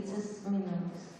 5 minūtes.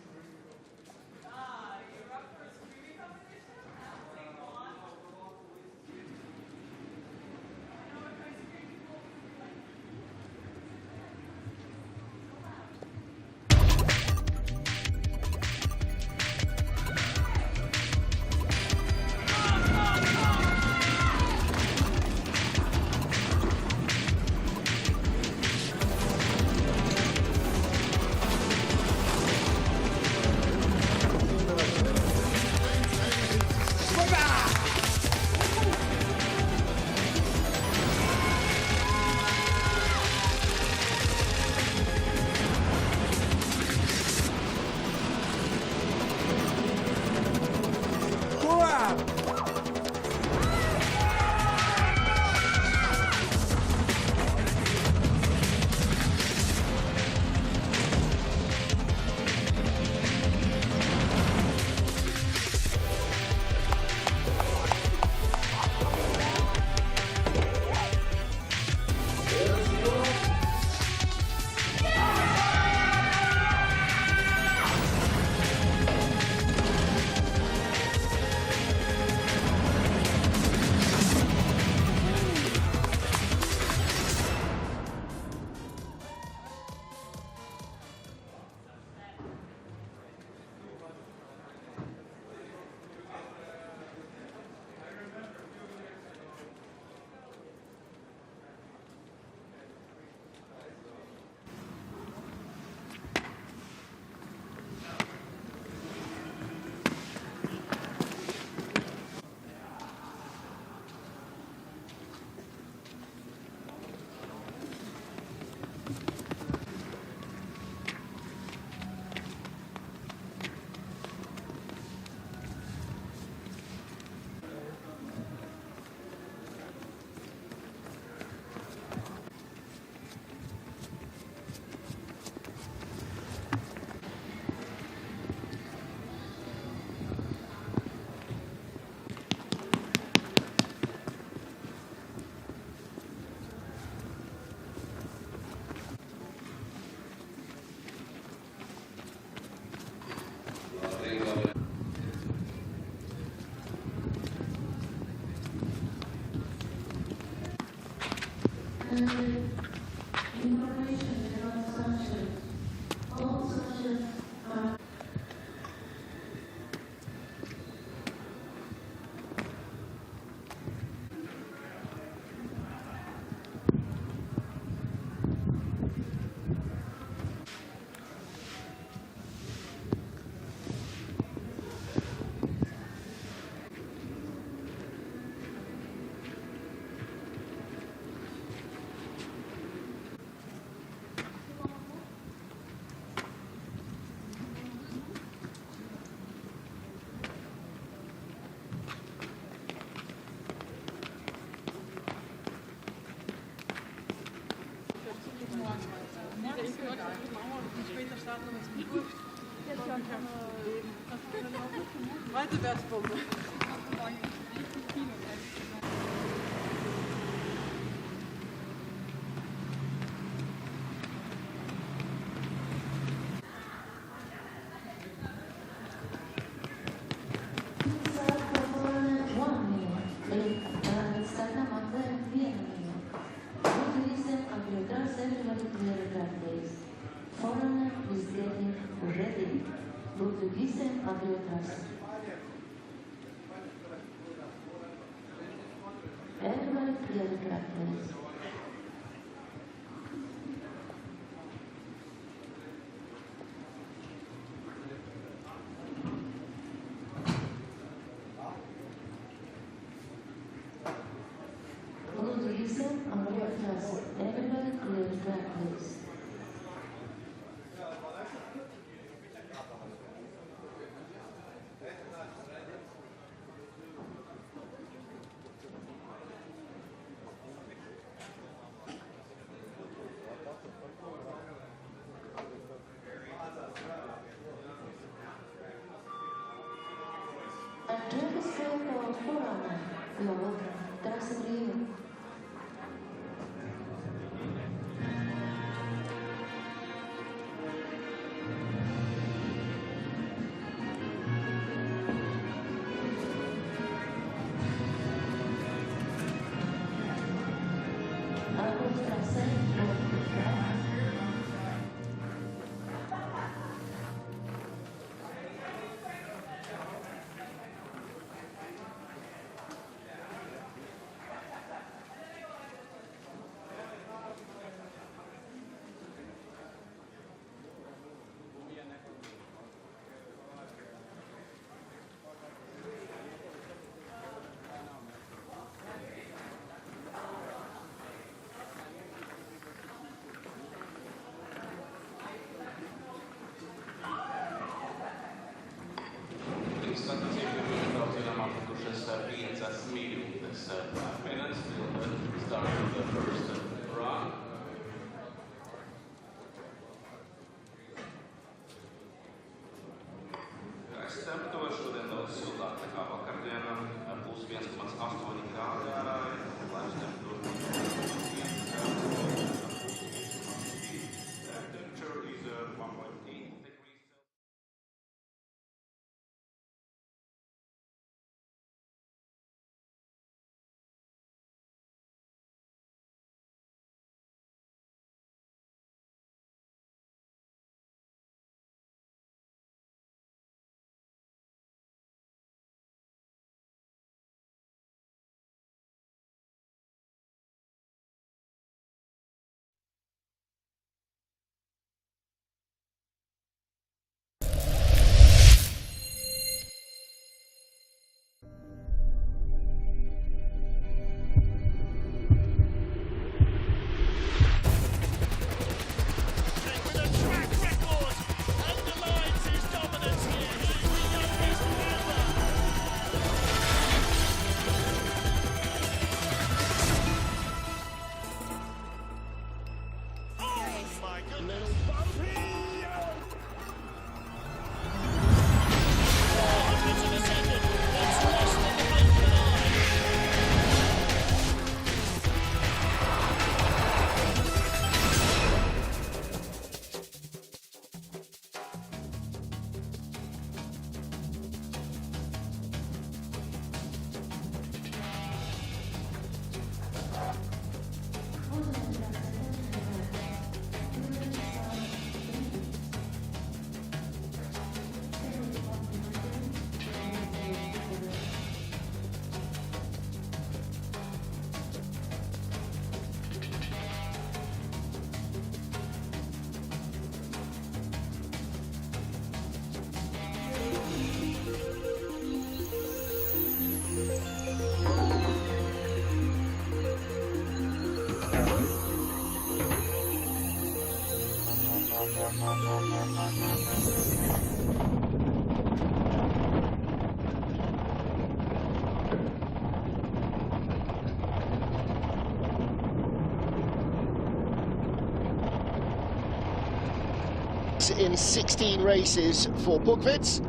Weiterwärtsbombe. In 16 races for Bukvits,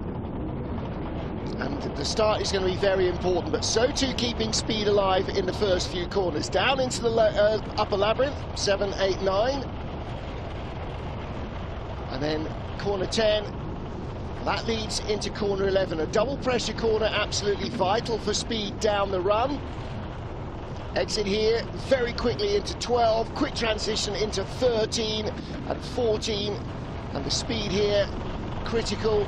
and the start is going to be very important, but so too keeping speed alive in the first few corners. Down into the upper labyrinth, 7, 8, 9, and then corner 10, that leads into corner 11, a double pressure corner, absolutely vital for speed down the run. Exit here very quickly into 12, quick transition into 13 and 14. And the speed here, critical,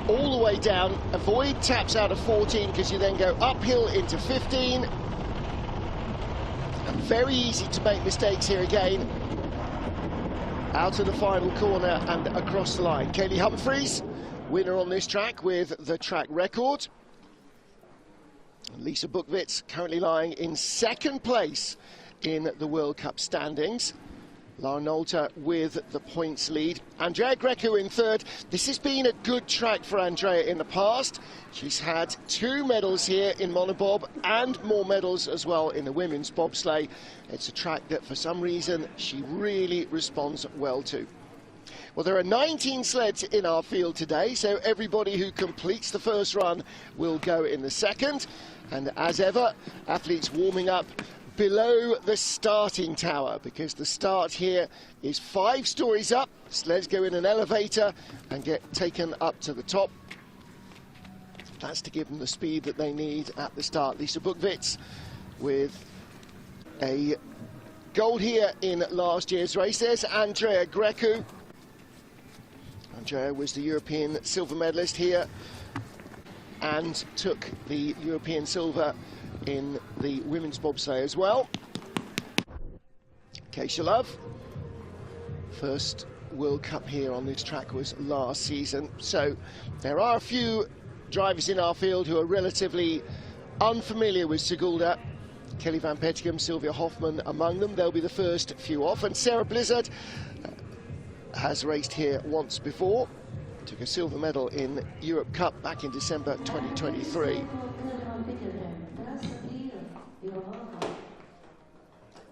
all the way down. Avoid taps out of 14, because you then go uphill into 15. And very easy to make mistakes here again. Out of the final corner and across the line. Kaylee Humphries, winner on this track with the track record. And Lisa Bukvits currently lying in second place in the World Cup standings. Lara Nolta with the points lead. Andrea Greco in third. This has been a good track for Andrea in the past. She's had 2 medals here in Monobob and more medals as well in the women's bobsleigh. It's a track that for some reason she really responds well to. Well, there are 19 sleds in our field today, so everybody who completes the first run will go in the second. And as ever, athletes warming up below the starting tower, because the start here is 5 stories up. Sleds go in an elevator and get taken up to the top. That's to give them the speed that they need at the start. Lisa Bukvits with a gold here in last year's race. There's Andrea Greco. Andrea was the European silver medalist here and took the European silver in the women's bobsleigh as well. Keisha Love, first World Cup here on this track was last season. So there are a few drivers in our field who are relatively unfamiliar with Sigulda. Kelly Van Petegem, Sylvia Hoffman among them. They'll be the first few off. And Sarah Blizzard has raced here once before. Took a silver medal in Europe Cup back in December 2023.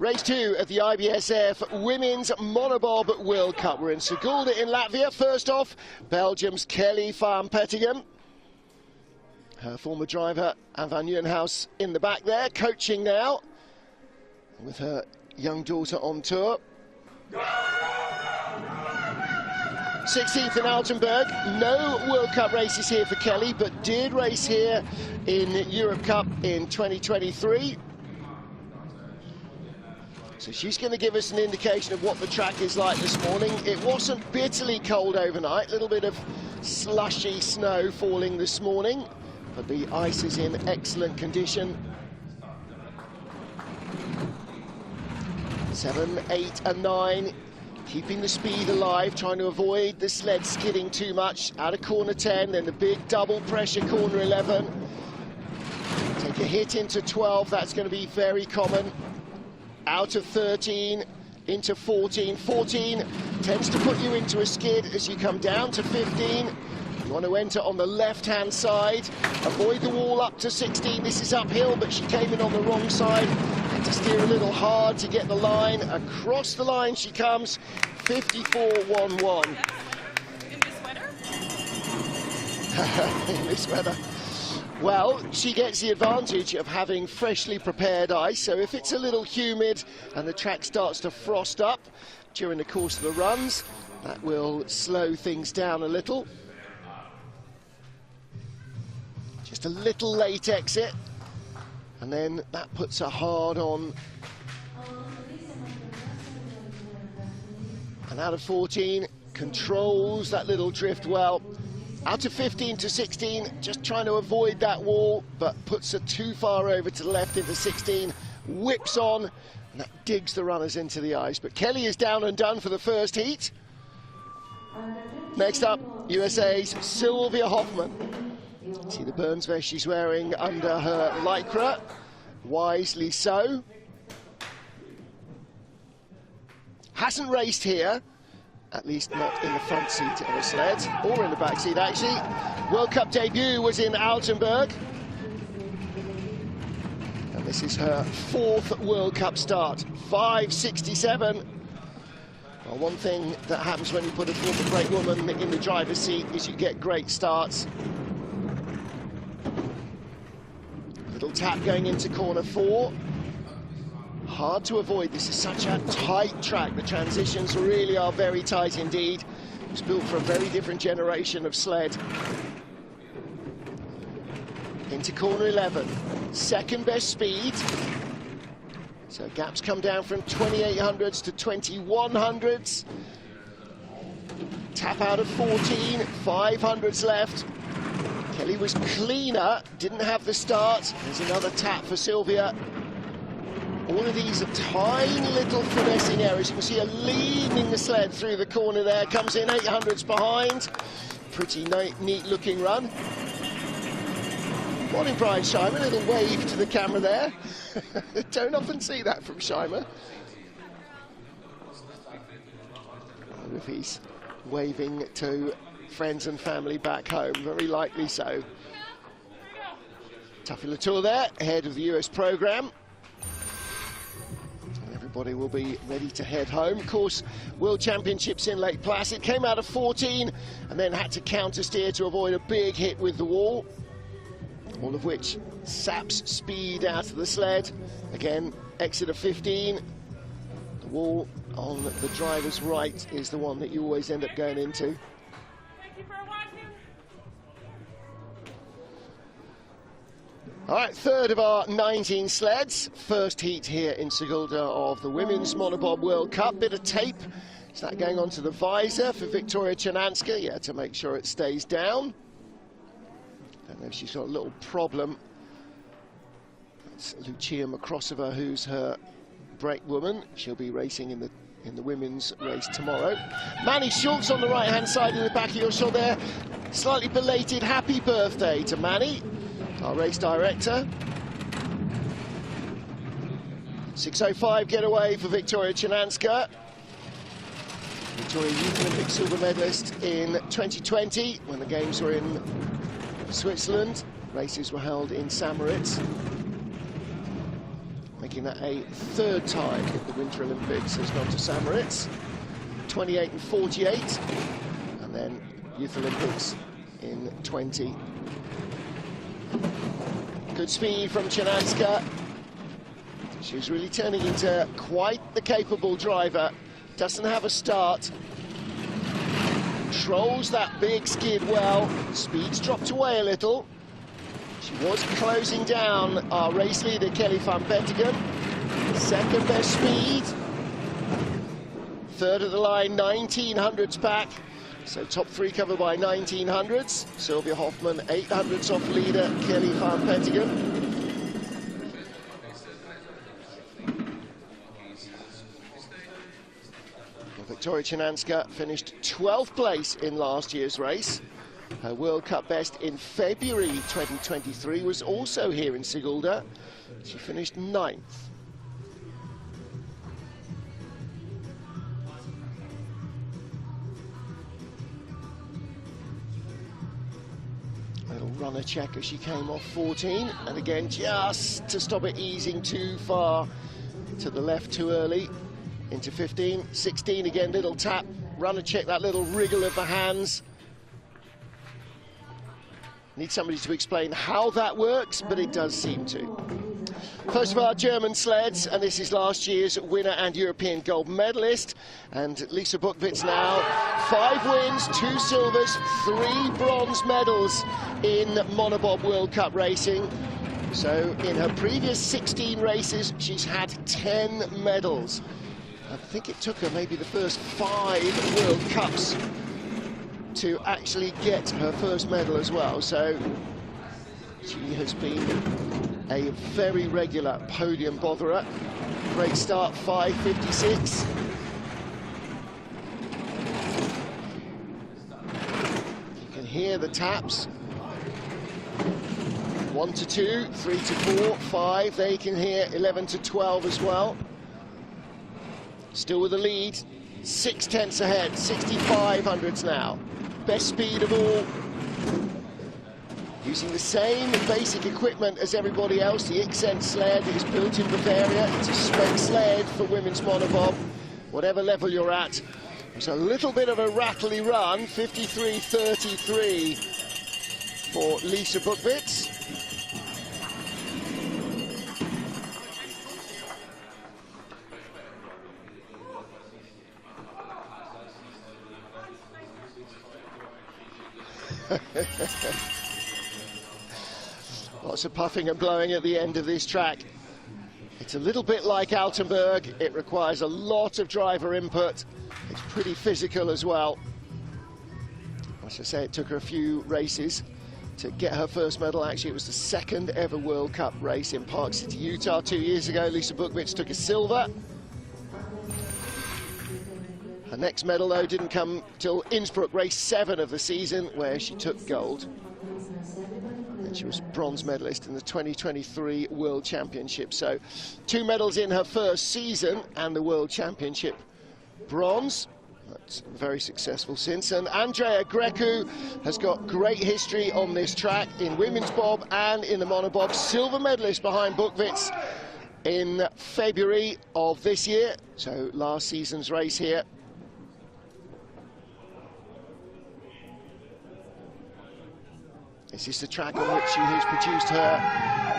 Race 2 of the IBSF Women's Monobob World Cup. We're in Sigulda in Latvia. First off, Belgium's Kelly Van Petegem. Her former driver, Van Nieuwenhuis, in the back there, coaching now, with her young daughter on tour. 16th in Altenburg. No World Cup races here for Kelly, but did race here in Europe Cup in 2023. So she's going to give us an indication of what the track is like this morning. It wasn't bitterly cold overnight, a little bit of slushy snow falling this morning, but the ice is in excellent condition. 7, 8 and 9, keeping the speed alive, trying to avoid the sled skidding too much. Out of corner 10, then the big double pressure corner 11. Take a hit into 12, that's going to be very common. Out of 13, into 14. 14 tends to put you into a skid as you come down to 15. You want to enter on the left-hand side, avoid the wall up to 16. This is uphill, but she came in on the wrong side. Had to steer a little hard to get the line. Across the line she comes, 54.11. In this weather? In this weather. Well, she gets the advantage of having freshly prepared ice, so if it's a little humid and the track starts to frost up during the course of the runs, that will slow things down a little. Just a little late exit, and then that puts her hard on. And out of 14, controls that little drift well. Out of 15 to 16, just trying to avoid that wall, but puts her too far over to the left into 16, whips on, and that digs the runners into the ice. But Kelly is down and done for the first heat. Next up, USA's Sylvia Hoffman. See the burns vest she's wearing under her lycra, wisely so. Hasn't raced here, at least not in the front seat of a sled, or in the back seat actually. World Cup debut was in Altenburg. And this is her 4th World Cup start, 5.67. Well, one thing that happens when you put a former great woman in the driver's seat is you get great starts. Little tap going into corner 4. Hard to avoid. This is such a tight track. The transitions really are very tight indeed. It was built for a very different generation of sled. Into corner 11. Second best speed. So gaps come down from 2800s to 2100s. Tap out of 14, 500s left. Kelly was cleaner, didn't have the start. There's another tap for Sylvia. All of these are tiny little finessing areas. You can see her leading the sled through the corner there. Comes in 800s behind. Pretty neat looking run. Morning, Brian Scheimer. A little wave to the camera there. Don't often see that from Scheimer. I wonder if he's waving to friends and family back home. Very likely so. Tuffy Latour there, ahead of the US Programme. Everybody will be ready to head home. Of course, World Championships in Lake Placid. Came out of 14 and then had to counter steer to avoid a big hit with the wall. All of which saps speed out of the sled. Again, exit of 15. The wall on the driver's right is the one that you always end up going into. Thank you for watching. All right, third of our 19 sleds. First heat here in Sigulda of the Women's Monobob World Cup. Bit of tape. Is that going onto the visor for Victoria Czernanska? Yeah, to make sure it stays down. Don't know if she's got a little problem. It's Lucia Makrosova, who's her brake woman. She'll be racing in the women's race tomorrow. Manny Schultz on the right-hand side in the back of your shot there. Slightly belated happy birthday to Manny, our race director. 6:05 getaway for Victoria Czernanska. Victoria Youth Olympic silver medalist in 2020 when the games were in Switzerland. Races were held in Samaritz, making that a third time at the Winter Olympics has gone to Samaritz. 28 and 48, and then Youth Olympics in 20. Good speed from Chinanska. She's really turning into quite the capable driver. Doesn't have a start. Controls that big skid well. Speed's dropped away a little. She was closing down our race leader, Kelly van Petegem. Second best speed. Third of the line, 1900s back. So top three covered by 1900s. Sylvia Hoffman, 800s off leader, Kelly van Petegem. Victoria Chinanska finished 12th place in last year's race. Her World Cup best in February 2023 was also here in Sigulda. She finished 9th. Little runner check as she came off 14, and again just to stop it easing too far to the left too early. Into 15, 16 again, little tap, runner check, that little wriggle of the hands. Need somebody to explain how that works, but it does seem to. First of our German sleds, and this is last year's winner and European gold medalist. And Lisa Buchwitz now, 5 wins, 2 silvers, 3 bronze medals in Monobob World Cup racing. So in her previous 16 races, she's had 10 medals. I think it took her maybe the first 5 World Cups to actually get her first medal as well. So she has been a very regular podium botherer. Great start, 5:56. You can hear the taps. 1 to 2, 3 to 4, 5. There you can hear 11 to 12 as well. Still with the lead, 6/10 ahead, 6500s now. Best speed of all. Using the same basic equipment as everybody else. The Ixent sled is built in Bavaria. It's a spec sled for women's monobob, whatever level you're at. It's a little bit of a rattly run, 53.33 for Lisa Buchwitz. Lots of puffing and blowing at the end of this track. It's a little bit like Altenburg. It requires a lot of driver input. It's pretty physical as well. As I say, it took her a few races to get her first medal. Actually, it was the 2nd ever World Cup race in Park City, Utah 2 years ago. Lisa Buchwitz took a silver. Her next medal, though, didn't come till Innsbruck, race 7 of the season, where she took gold. And she was bronze medalist in the 2023 World Championship. So 2 medals in her first season and the World Championship bronze. That's very successful since. And Andrea Grecu has got great history on this track in women's bob and in the monobob. Silver medalist behind Buchwitz in February of this year. So last season's race here. This is the track on which she has produced her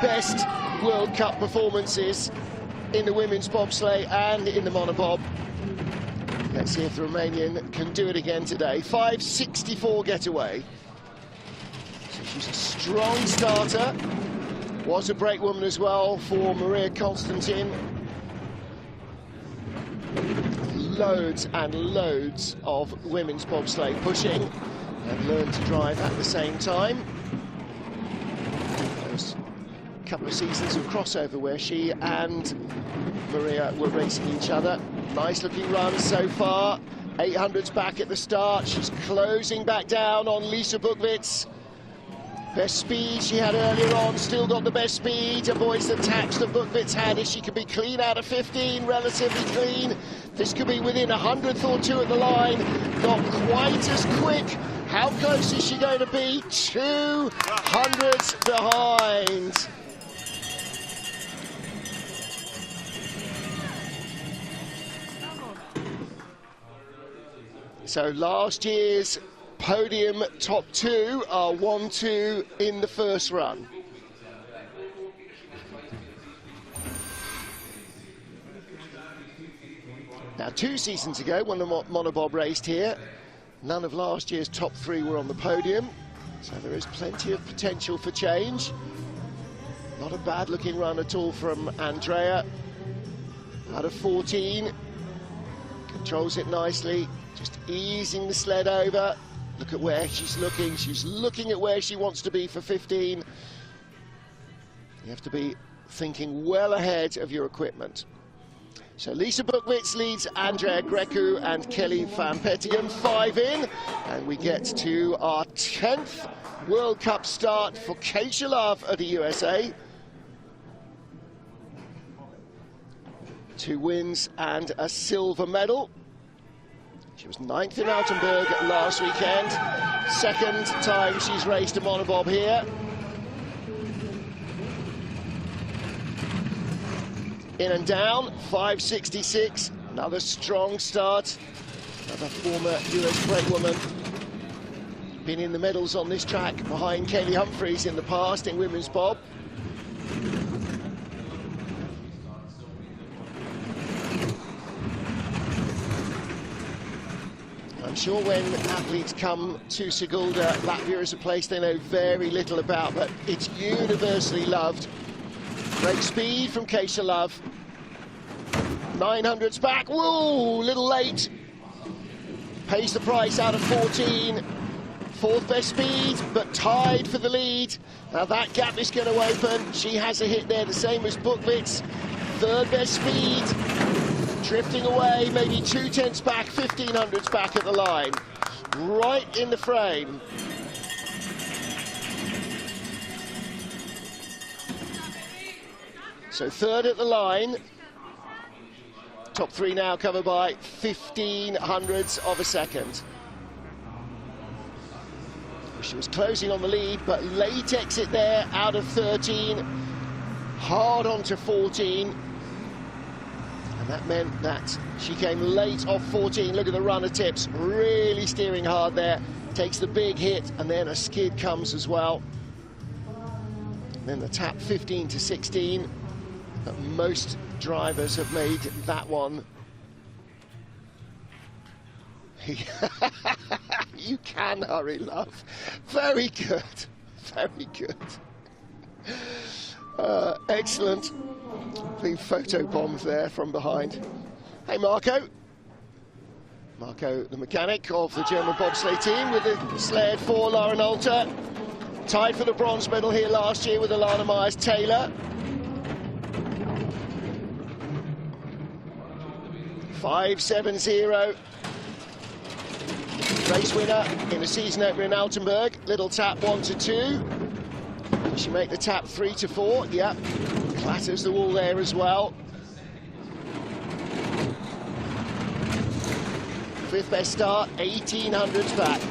best World Cup performances in the women's bobsleigh and in the monobob. Let's see if the Romanian can do it again today. 5:64 getaway. So she's a strong starter. Was a brakewoman as well for Maria Constantin. Loads and loads of women's bobsleigh pushing and learned to drive at the same time. There's a couple of seasons of crossover where she and Maria were racing each other. Nice looking run so far. 800s back at the start. She's closing back down on Lisa Buchwitz. Best speed she had earlier on, still got the best speed. Avoids the tax that Buchwitz had. If she could be clean out of 15, relatively clean. This could be within 100th or 2 at the line. Not quite as quick. How close is she going to be? 200s behind. So last year's podium top 2 are 1-2 in the first run. Now, 2 seasons ago, when the Monobob raced here, none of last year's top 3 were on the podium, so there is plenty of potential for change. Not a bad looking run at all from Andrea. Out of 14, controls it nicely, just easing the sled over. Look at where she's looking at where she wants to be for 15. You have to be thinking well ahead of your equipment. So Lisa Buchwitz leads Andrea Grecu and Kelly van Petegem 5 in, and we get to our 10th World Cup start for Keisha Love of the USA. 2 wins and a silver medal. She was 9th in Altenburg last weekend. 2nd time she's raced a monobob here. In and down, 5.66. Another strong start. Another former US brakewoman. Been in the medals on this track behind Kaylee Humphries in the past in women's bob. I'm sure when athletes come to Sigulda, Latvia is a place they know very little about, but it's universally loved. Great speed from Keisha Love. 900s back, whoa, little late. Pays the price out of 14. 4th best speed, but tied for the lead. Now that gap is going to open. She has a hit there, the same as Buchwitz. 3rd best speed. Drifting away, maybe 2/10 back, 1500s back at the line. Right in the frame. So 3rd at the line. Top 3 now covered by 1500ths of a second. She was closing on the lead, but late exit there out of 13. Hard onto 14. And that meant that she came late off 14. Look at the runner tips, really steering hard there. Takes the big hit, and then a skid comes as well. And then the tap 15 to 16. But most drivers have made that one. You can hurry, love. Very good, very good. Excellent. Being photo bombed there from behind. Hey, Marco. Marco, the mechanic of the German bobsleigh team, with the sled for Lauren Alter. Tied for the bronze medal here last year with Alana Myers-Taylor. 5.70. Race winner in the season opener in Altenburg. Little tap 1 to 2. Does she make the tap 3 to 4? Yep. Clatters the wall there as well. 5th best start, 1800s back.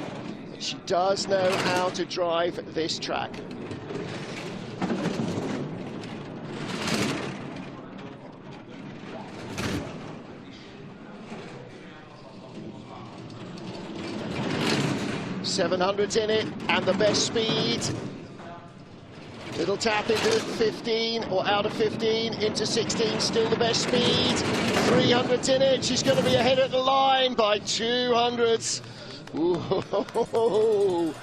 She does know how to drive this track. $700s in it, and the best speed. Little tap into 15, or out of 15, into 16, still the best speed. 300s in it, she's going to be ahead at the line by 200s. Ooh.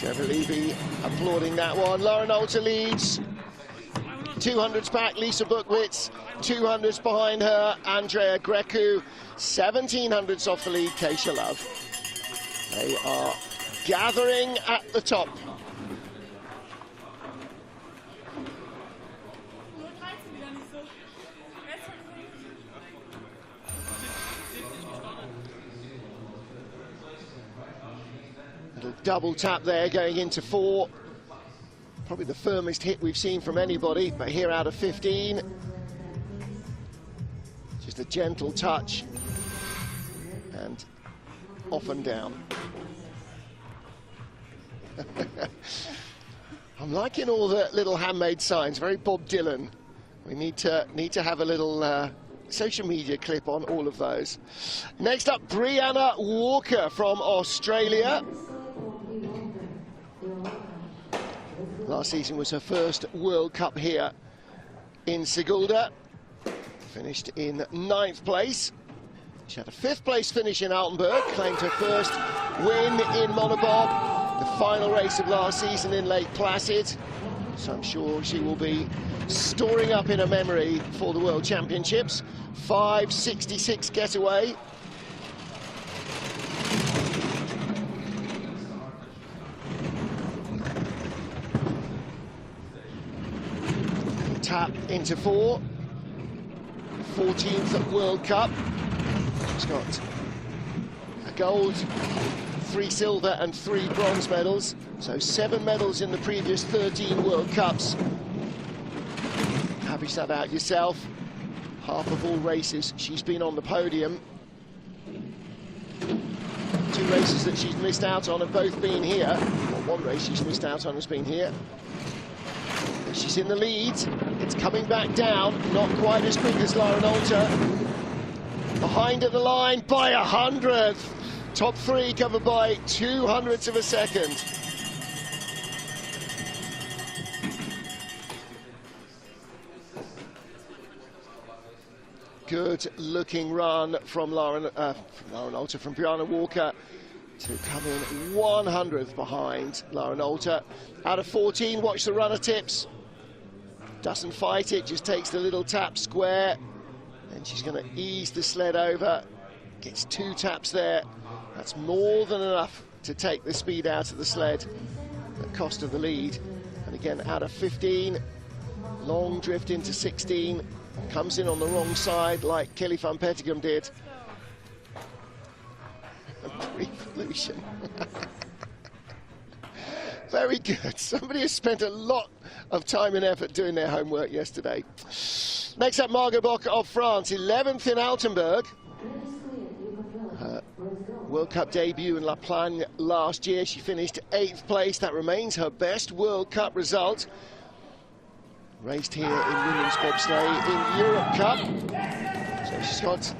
Definitely be applauding that one. Lauren Alter leads. 200s back, Lisa Buchwitz. 200s behind her, Andrea Grecu. 1700s off the lead, Keisha Love. They are gathering at the top. Little double tap there going into 4. Probably the firmest hit we've seen from anybody, but here out of 15. Just a gentle touch and off and down. I'm liking all the little handmade signs, very Bob Dylan. We need to have a little social media clip on all of those. Next up, Brianna Walker from Australia. Last season was her first World Cup here in Sigulda. finished in 9th place. She had a 5th place finish in Altenburg, claimed her first win in Monobob, the final race of last season in Lake Placid. So I'm sure she will be storing up in her memory for the World Championships. 5:66 getaway. Tap into 4. 14th World Cup. She's got a gold, 3 silver and 3 bronze medals. So 7 medals in the previous 13 World Cups. Average that out yourself. Half of all races she's been on the podium. 2 races that she's missed out on have both been here. Well, 1 race she's missed out on has been here. She's in the lead. It's coming back down. Not quite as quick as Lauren Alter. Behind at the line by 100th. Top 3 covered by 200ths of a second. Good looking run from Lauren Alter, from Brianna Walker, to come in 100th behind Lauren Alter. Out of 14, watch the runner tips. Doesn't fight it, just takes the little tap square. And she's going to ease the sled over. Gets 2 taps there. That's more than enough to take the speed out of the sled at cost of the lead. And again, out of 15, long drift into 16. Comes in on the wrong side like Kelly van Petegem did. A brief Very good. Somebody has spent a lot of time and effort doing their homework yesterday. Next up, Margot Bock of France, 11th in Altenburg. Her World Cup debut in La Plagne last year. She finished 8th place. That remains her best World Cup result. Raced here in women's bobsleigh in Europe Cup. So she's got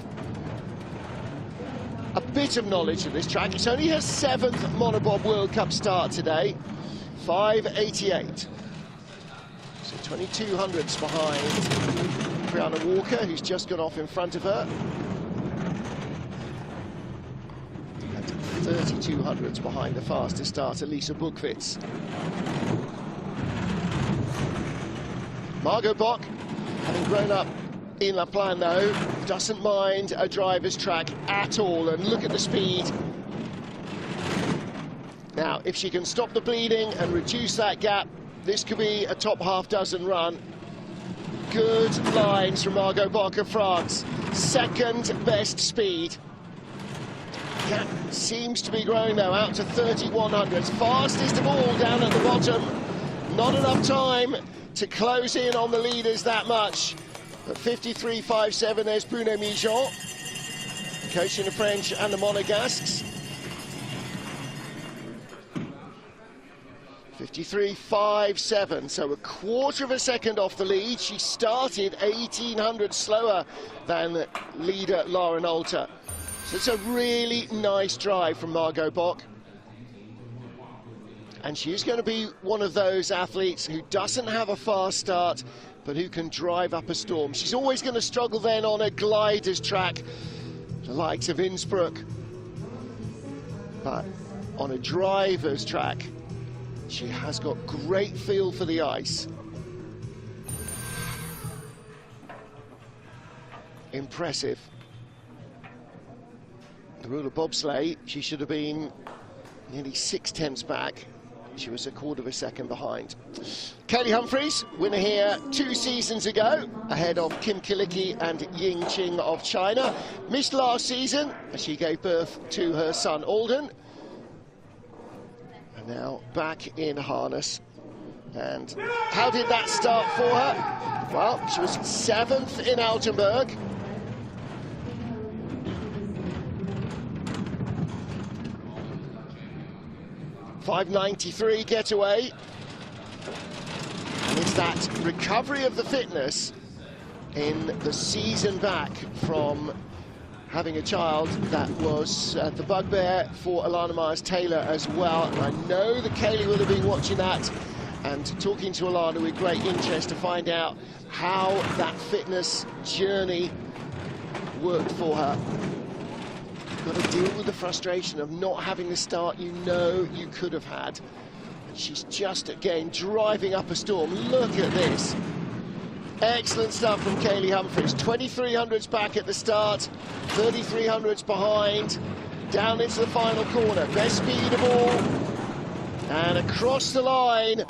a bit of knowledge of this track. It's only her 7th Monobob World Cup start today. 5:88. So 2200ths behind Brianna Walker, who's just got off in front of her. And 3200ths behind the fastest starter, Lisa Bugwitz. Margot Bock, having grown up in La Plagne though, doesn't mind a driver's track at all, and look at the speed. Now, if she can stop the bleeding and reduce that gap, this could be a top half-dozen run. Good lines from Margot Bock of France. 2nd best speed. Gap seems to be growing though, out to 3100ths. Fastest of all down at the bottom. Not enough time to close in on the leaders that much. At 53.57, there's Bruno Mijon, coaching the French and the Monegasques. 53.57, so a quarter of a second off the lead. She started 1800 slower than leader Lauren Alter. So it's a really nice drive from Margot Bock. And she's going to be one of those athletes who doesn't have a fast start, but who can drive up a storm. She's always going to struggle then on a glider's track, the likes of Innsbruck. But on a driver's track, she has got great feel for the ice. Impressive. The rule of bobsleigh, she should have been nearly 6/10 back. She was a quarter of a second behind. Kaylee Humphries, winner here 2 seasons ago, ahead of Kim Kilicki and Ying Qing of China. Missed last season as she gave birth to her son Alden. And now back in harness. And how did that start for her? Well, she was 7th in Altenburg. .593 getaway. And it's that recovery of the fitness in the season back from having a child that was the bugbear for Alana Myers-Taylor as well. And I know that Kaylee will have been watching that and talking to Alana with great interest to find out how that fitness journey worked for her. Got to deal with the frustration of not having the start you know you could have had. And she's just, again, driving up a storm. Look at this. Excellent stuff from Kaylee Humphries. 2300s back at the start, 3300s behind, down into the final corner. Best speed of all, and across the line.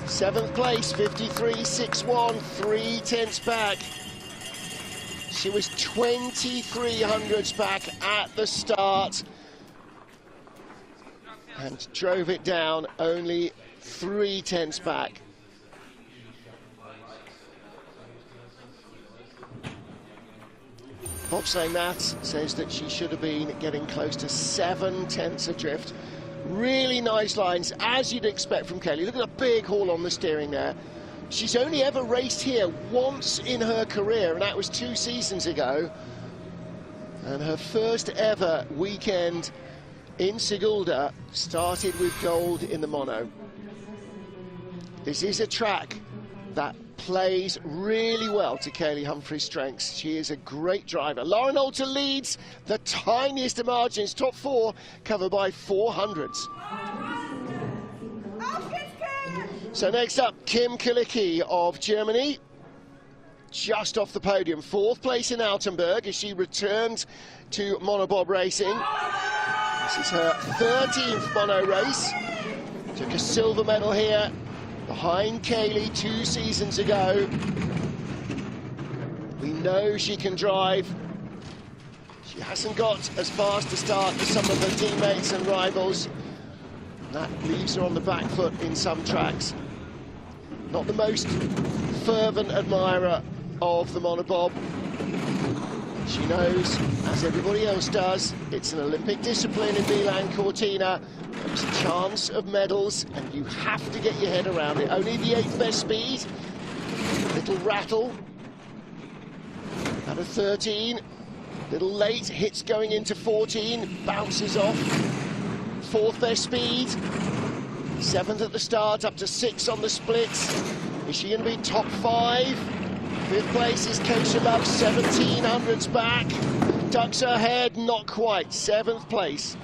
7th place, 53.61, 3/10 back. She was 2300s back at the start and drove it down only 3/10 back. Bobsleigh Maths says that she should have been getting close to 7/10 adrift. Really nice lines, as you'd expect from Kelly. Look at the big haul on the steering there. She's only ever raced here once in her career, and that was 2 seasons ago. And her first ever weekend in Sigulda started with gold in the mono. This is a track that plays really well to Kaylee Humphries' strengths. She is a great driver. Lauren Alter leads the tiniest of margins, top 4 covered by 400s. So next up, Kim Kilicki of Germany, just off the podium. 4th place in Altenburg as she returned to monobob racing. This is her 13th mono race. Took a silver medal here behind Kaylee 2 seasons ago. We know she can drive. She hasn't got as fast a start as some of her teammates and rivals. That leaves her on the back foot in some tracks. Not the most fervent admirer of the monobob. She knows, as everybody else does, it's an Olympic discipline in Milan Cortina. There's a chance of medals, and you have to get your head around it. Only the 8th best speed. Little rattle. Out of 13. Little late, hits going into 14, bounces off. 4th best speed. 7th at the start, up to 6 on the splits. Is she going to be top 5? 5th place is Keisha Love, 1700s back. Ducks her head, not quite. 7th place.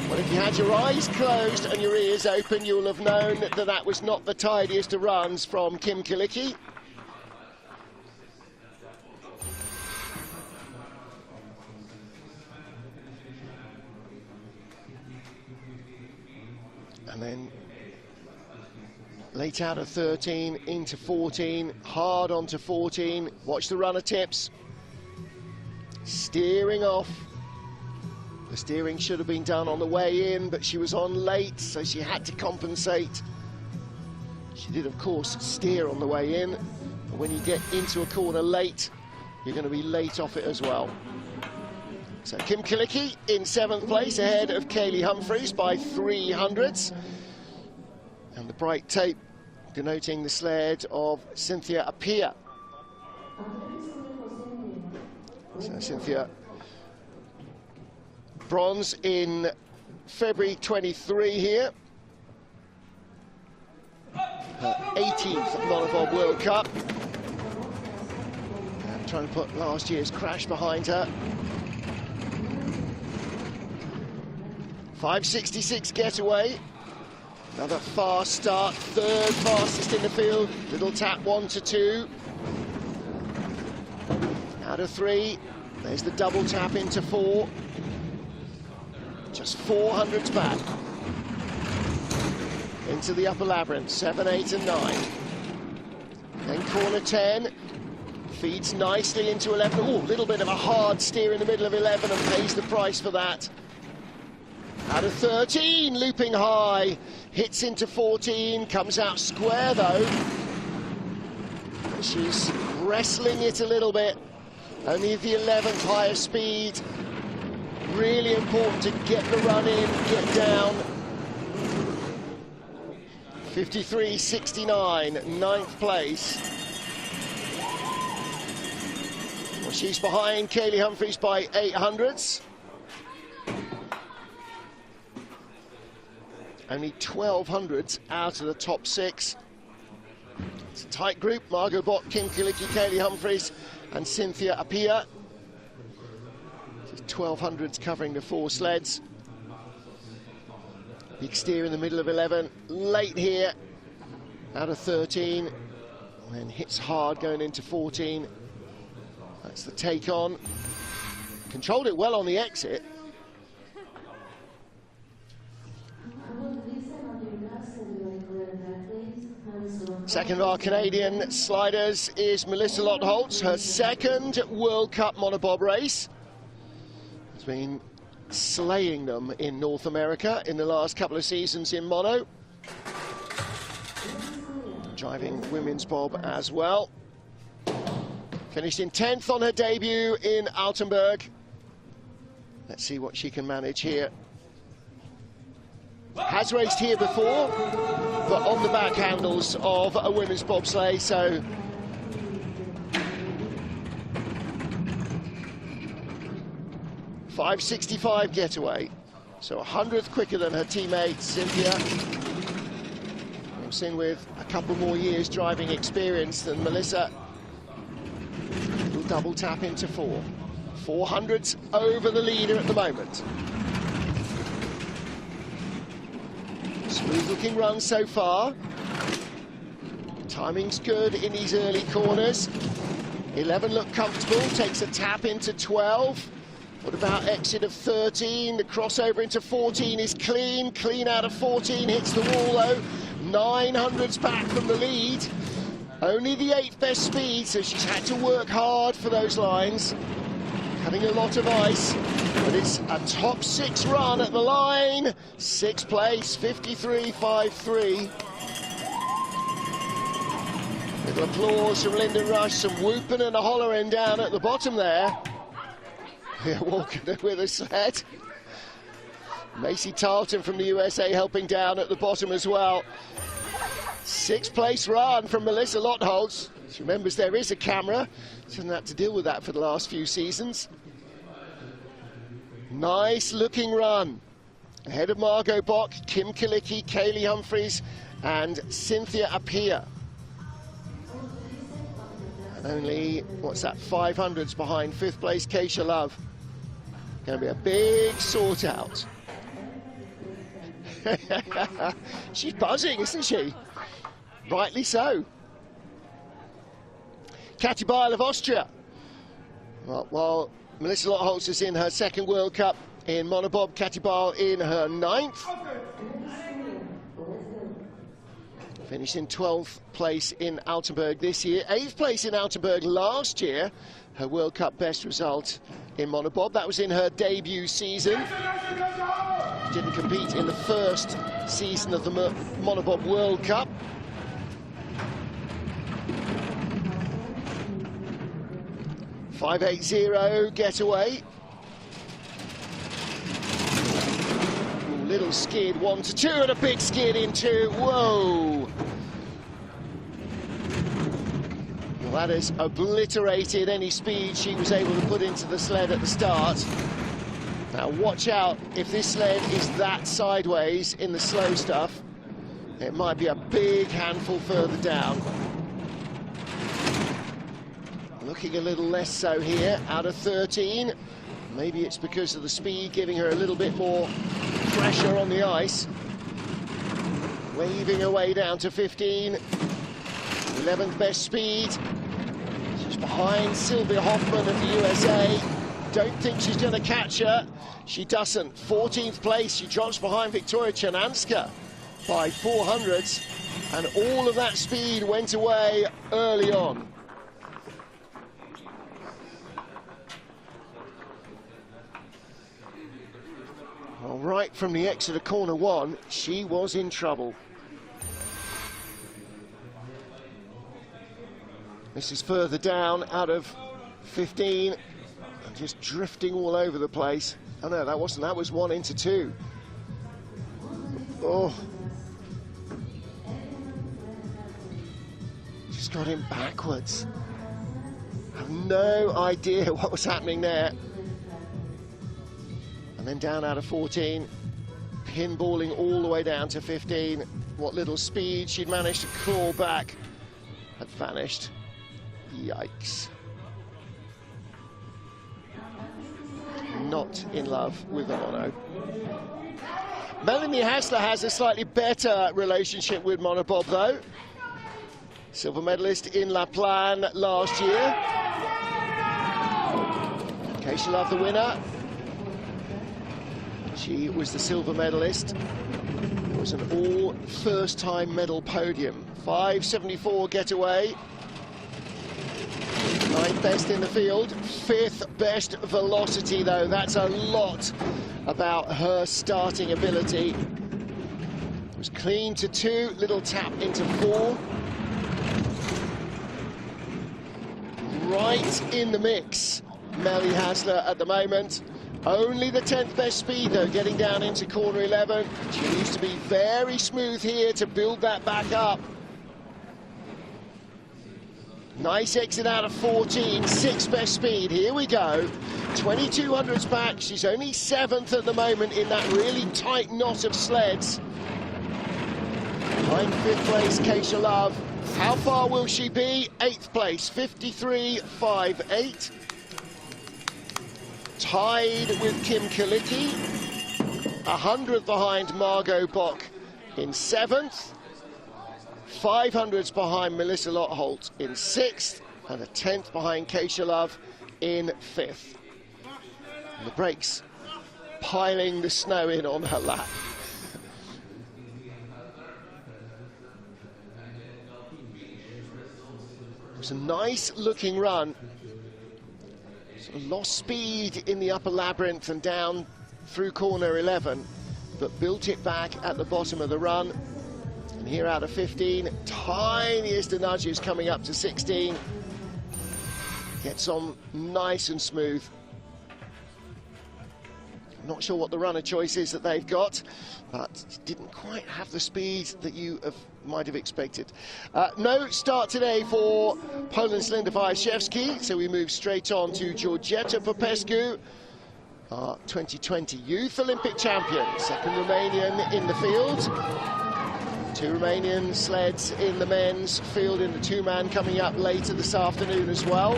Well, if you had your eyes closed and your ears open, you'll have known that that was not the tidiest of runs from Kim Kilicki. And then late out of 13 into 14, hard onto 14. Watch the runner tips. Steering off. The steering should have been done on the way in, but she was on late, so she had to compensate. She did, of course, steer on the way in, but when you get into a corner late, you're going to be late off it as well. So Kim Kilicki in 7th place, ahead of Kaylee Humphries by 300s. And the bright tape denoting the sled of Cynthia Appiah. So Cynthia, bronze in February 23 here. Her 18th Monobob World Cup. And trying to put last year's crash behind her. 5:66 getaway. Another fast start, 3rd fastest in the field. Little tap 1 to 2. Out of 3. There's the double tap into 4. Just 400s back. Into the upper labyrinth, 7, 8 and 9. Then corner 10. Feeds nicely into 11. Oh, a little bit of a hard steer in the middle of 11 and pays the price for that. Out of 13, looping high, hits into 14, comes out square though. She's wrestling it a little bit. Only the 11th higher speed. Really important to get the run in, get down. 53.69, 9th place. Well, she's behind Kaylee Humphries by 800s. Only 1200s out of the top 6. It's a tight group. Margot Bott, Kim Kilicki, Kaylee Humphries and Cynthia Appiah. 1200s covering the 4 sleds. Big steer in the middle of 11. Late here out of 13. And then hits hard going into 14. That's the take on. Controlled it well on the exit. Second of our Canadian sliders is Melissa Lotholtz, her second World Cup monobob race. Has been slaying them in North America in the last couple of seasons in mono. Driving women's bob as well. Finished in 10th on her debut in Altenburg. Let's see what she can manage here. Has raced here before, but on the back handles of a women's bobsleigh, so .565 getaway, so 100th quicker than her teammate Cynthia. Comes in with a couple more years driving experience than Melissa. Little double tap into 4. 400s over the leader at the moment. Smooth looking run so far. Timing's good in these early corners. 11 look comfortable, takes a tap into 12. What about exit of 13? The crossover into 14 is clean. Clean out of 14, hits the wall though. 900s back from the lead. Only the 8th best speed, so she's had to work hard for those lines. Having a lot of ice, but it's a top 6 run at the line. 6th place, 53.53. Little applause from Lyndon Rush, some whooping and a hollering down at the bottom there. We're walking with a sled. Macy Tarleton from the USA helping down at the bottom as well. 6th place run from Melissa Lotholtz. She remembers there is a camera. She hasn't had to deal with that for the last few seasons. Nice looking run. Ahead of Margot Bott, Kim Kilicki, Kaylee Humphries and Cynthia Appiah. And only, what's that, 500s behind 5th place Keisha Love. Going to be a big sort out. She's buzzing, isn't she? Rightly so. Kathi Beil of Austria. Well, while Melissa Lotholtz is in her second World Cup in monobob, Kathi Beil in her 9th. Finished in 12th place in Altenburg this year. 8th place in Altenburg last year. Her World Cup best result in monobob. That was in her debut season. She didn't compete in the first season of the Monobob World Cup. .580 getaway. Little skid 1 to 2 and a big skid in 2. Whoa! Well, that has obliterated any speed she was able to put into the sled at the start. Now watch out, if this sled is that sideways in the slow stuff, it might be a big handful further down. Looking a little less so here, out of 13. Maybe it's because of the speed giving her a little bit more pressure on the ice. Waving her way down to 15. 11th best speed. She's behind Sylvia Hoffman of the USA. Don't think she's going to catch her. She doesn't. 14th place. She drops behind Victoria Chernanska by 400s. And all of that speed went away early on. Well, right from the exit of corner 1, she was in trouble. This is further down out of 15 and just drifting all over the place. Oh no, that wasn't, that was 1 into 2. Oh. Just got him backwards. I have no idea what was happening there. And then down out of 14, pinballing all the way down to 15. What little speed she'd managed to crawl back had vanished. Yikes. Not in love with the mono. Melanie Hassler has a slightly better relationship with monobob though. Silver medalist in Lapland last year. Keisha Love, the winner. She was the silver medalist. It was an all first-time medal podium. 5.74 getaway. 9th best in the field. 5th best velocity though. That's a lot about her starting ability. It was clean to 2, little tap into 4. Right in the mix, Melly Hassler at the moment. Only the 10th best speed though, getting down into corner 11. She needs to be very smooth here to build that back up. Nice exit out of 14, 6th best speed, here we go. 2200s back, she's only 7th at the moment in that really tight knot of sleds. Behind 5th place, Keisha Love. How far will she be? 8th place, 53.58. Tied with Kim Kalicki. 100th behind Margot Bock in 7th. 500s behind Melissa Lottholt in 6th. And a 10th behind Keisha Love in 5th. And the brakes piling the snow in on her lap. It was a nice looking run. Sort of lost speed in the upper labyrinth and down through corner 11, but built it back at the bottom of the run. And here out of 15, tiniest of nudges coming up to 16. Gets on nice and smooth. I'm not sure what the runner choice is that they've got, but didn't quite have the speed that you might have expected. No start today for Poland's Linda Wajaszewski, so we move straight on to Georgeta Popescu, our 2020 Youth Olympic champion, second Romanian in the field. 2 Romanian sleds in the men's field in the 2-man coming up later this afternoon as well.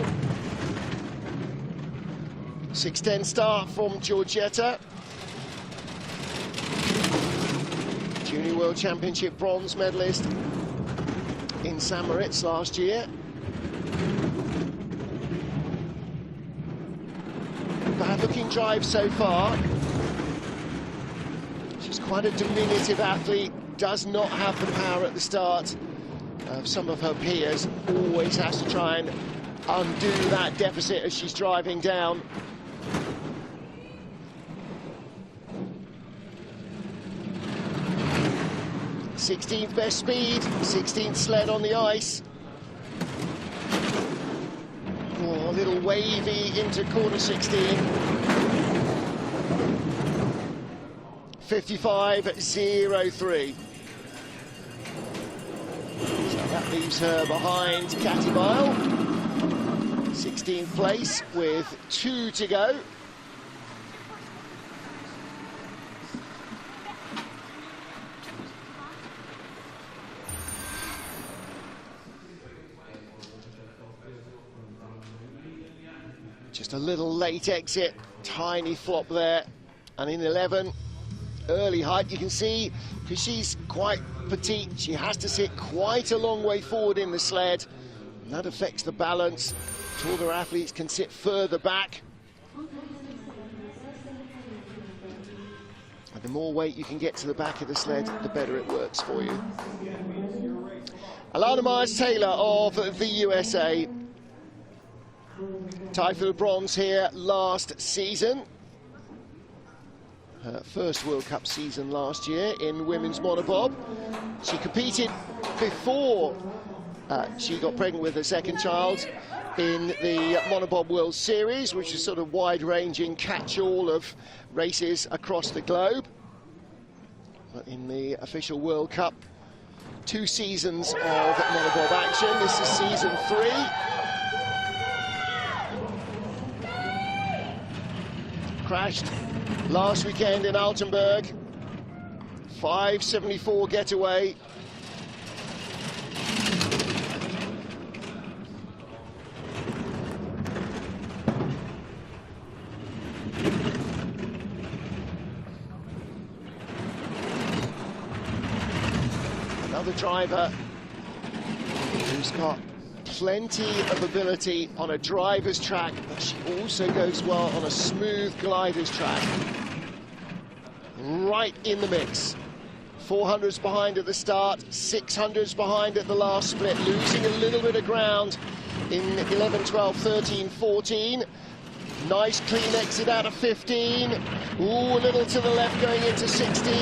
6:10 start from Georgeta. Junior World Championship bronze medalist in St. Moritz last year. Bad looking drive so far. She's quite a diminutive athlete, does not have the power at the start of some of her peers. Always has to try and undo that deficit as she's driving down. 16th best speed, 16th sled on the ice. Oh, a little wavy into corner 16. 55.03. So that leaves her behind Catty Bile. 16th place with 2 to go. Just a little late exit, tiny flop there, and in 11, early height. You can see, because she's quite petite, she has to sit quite a long way forward in the sled, and that affects the balance. Taller athletes can sit further back. And the more weight you can get to the back of the sled, the better it works for you. Alana Myers-Taylor of the USA. Tied for the bronze here last season. Her first World Cup season last year in women's monobob. She competed before she got pregnant with her second child in the Monobob World Series, which is sort of wide-ranging catch-all of races across the globe. But in the official World Cup, 2 seasons of monobob action. This is season 3. Crashed last weekend in Altenburg. 5:74 getaway. Another driver who's got plenty of ability on a driver's track, but she also goes well on a smooth glider's track. Right in the mix. 400s behind at the start, 600s behind at the last split, losing a little bit of ground in 11, 12, 13, 14. Nice clean exit out of 15. Ooh, a little to the left going into 16.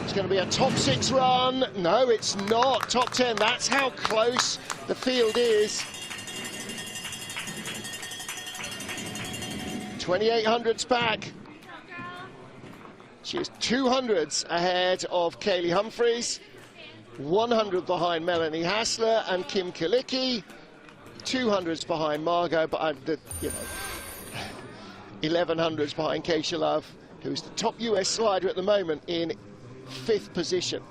It's going to be a top 6 run. No, it's not. Top 10. That's how close the field is. 2800s back. She is 200s ahead of Kaylee Humphries, 100 behind Melanie Hassler and Kim Kalicki, 200s behind Margot, but 1100s behind Keisha Love, who's the top US slider at the moment in 5th position.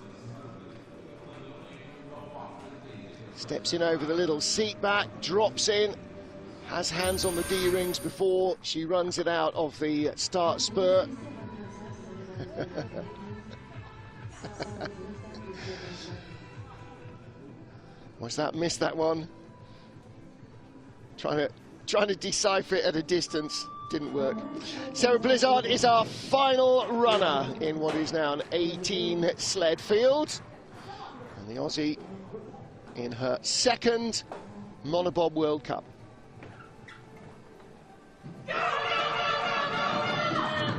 Steps in over the little seat back, drops in, has hands on the D-rings before she runs it out of the start spurt. What's that? Missed that one. Trying to decipher it at a distance. Didn't work. Sarah Blizzard is our final runner in what is now an 18 sled field. And the Aussie in her 2nd Monobob World Cup.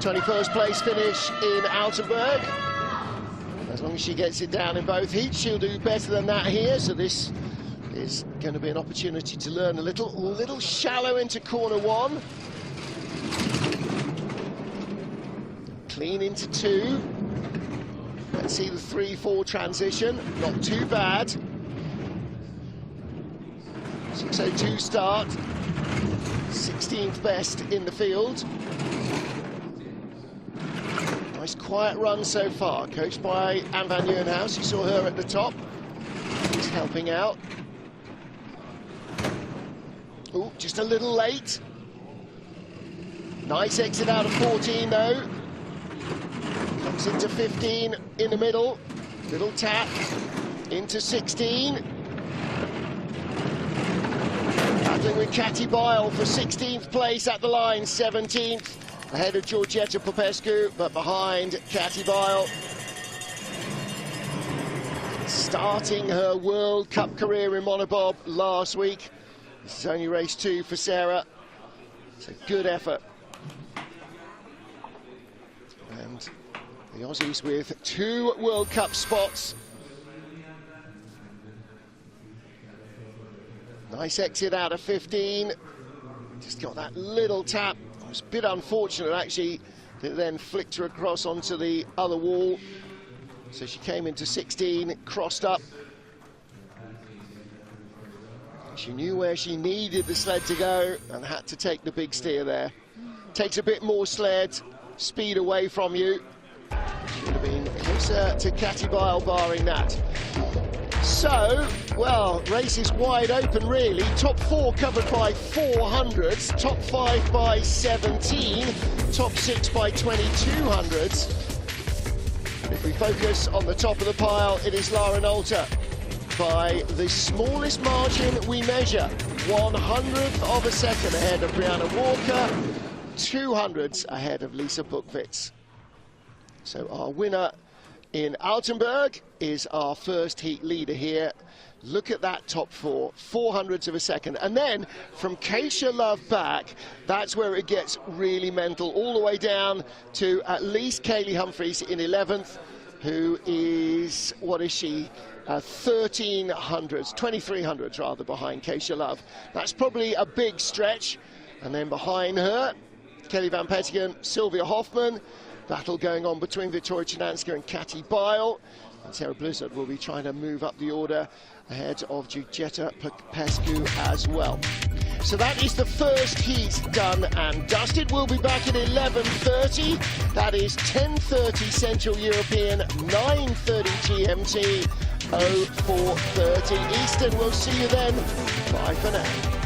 21st place finish in Altenburg. As long as she gets it down in both heats, she'll do better than that here. So this is going to be an opportunity to learn a little shallow into corner 1. Clean into 2. Let's see the 3-4 transition. Not too bad. 6:02 start. 16th best in the field. Nice quiet run so far, coached by Anne van Nieuwenhuis. You saw her at the top. She's helping out. Oh, just a little late. Nice exit out of 14 though. Comes into 15 in the middle. Little tap into 16. Battling with Katie Bile for 16th place at the line, 17th. Ahead of Georgeta Popescu, but behind Katie Bile. Starting her World Cup career in Monobob last week. This is only race 2 for Sarah. It's a good effort. And the Aussies with 2 World Cup spots. Nice exit out of 15. Just got that little tap. It was a bit unfortunate, actually, that then flicked her across onto the other wall. So she came into 16, crossed up. She knew where she needed the sled to go and had to take the big steer there. Takes a bit more sled, speed away from you. Should have been closer to Katie Bile, barring that. So, well, race is wide open, really. Top 4 covered by 400s, top 5 by 17, top 6 by 2200s. If we focus on the top of the pile, it is Lara Nolte by the smallest margin we measure, 100th of a second ahead of Brianna Walker, 200ths ahead of Lisa Bukvitz. So our winner in Altenburg is our first heat leader here. Look at that top 4, 400ths of a second. And then from Keisha Love back, that's where it gets really mental, all the way down to at least Kaylee Humphries in 11th, who is, what is she? 1300s, 2300s rather, behind Keisha Love. That's probably a big stretch. And then behind her, Kelly Van Petegem, Sylvia Hoffman. Battle going on between Victoria Chinanska and Katie Bile. And Sarah Blizzard will be trying to move up the order ahead of Georgeta Popescu as well. So that is the first heat done and dusted. We'll be back at 11:30. That is 10:30 Central European, 9:30 GMT, 04:30 Eastern. We'll see you then. Bye for now.